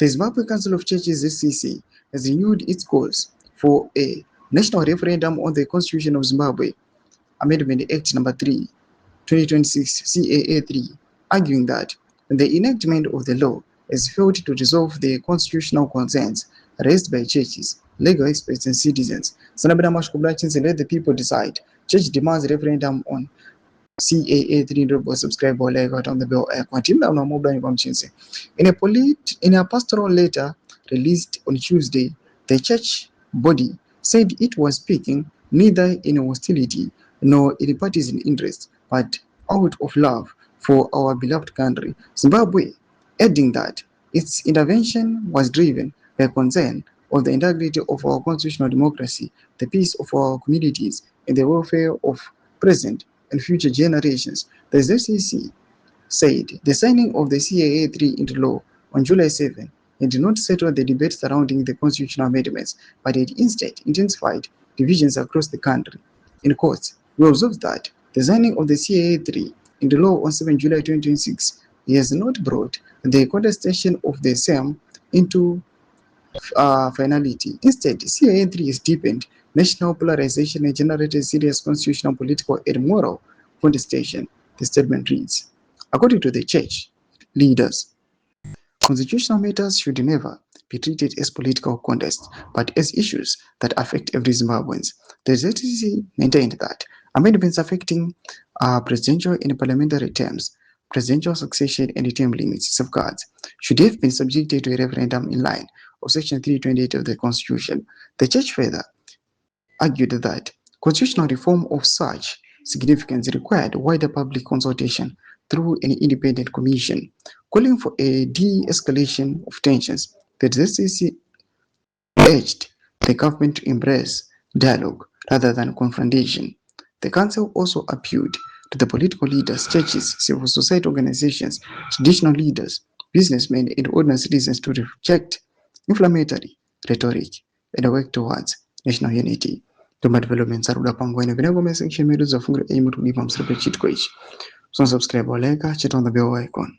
The Zimbabwe Council of Churches (ZCC) has renewed its calls for a national referendum on the Constitution of Zimbabwe, Amendment Act Number 3, 2026 CAA 3, arguing that the enactment of the law has failed to resolve the constitutional concerns raised by churches, legal experts, and citizens. Sanabina Mashkubla let the people decide. Church demands referendum on CAA 3. Subscribe or like on the bell icon. In a pastoral letter released on Tuesday, the church body said it was speaking neither in hostility nor in partisan interest, but out of love for our beloved country, Zimbabwe, adding that its intervention was driven by concern of the integrity of our constitutional democracy, the peace of our communities, and the welfare of present and future generations. The ZVAITWA said the signing of the CAA 3 into law on July 7 did not settle the debate surrounding the constitutional amendments, but it instead intensified divisions across the country. In court, we observed that the signing of the CAA 3 into law on 7 July 2026 has not brought the contestation of the same into finality. Instead, CAA 3 has deepened national polarization and generated serious constitutional, political, and moral contestation. The statement reads, according to the church leaders, constitutional matters should never be treated as political contests, but as issues that affect every Zimbabwean. The ZVAITWA maintained that amendments affecting presidential and parliamentary terms, presidential succession, and term limits safeguards should have been subjected to a referendum in line of Section 328 of the Constitution. The church further argued that constitutional reform of such significance required wider public consultation through an independent commission, calling for a de-escalation of tensions. The ZCC urged the government to embrace dialogue rather than confrontation. The council also appealed to the political leaders, churches, civil society organizations, traditional leaders, businessmen, and ordinary citizens to reject inflammatory rhetoric and work towards national unity. Tuma developments are pangwene vinagome section medu za fungu aim to give them separate cheat coach. So subscribe or like, chat on the bell icon.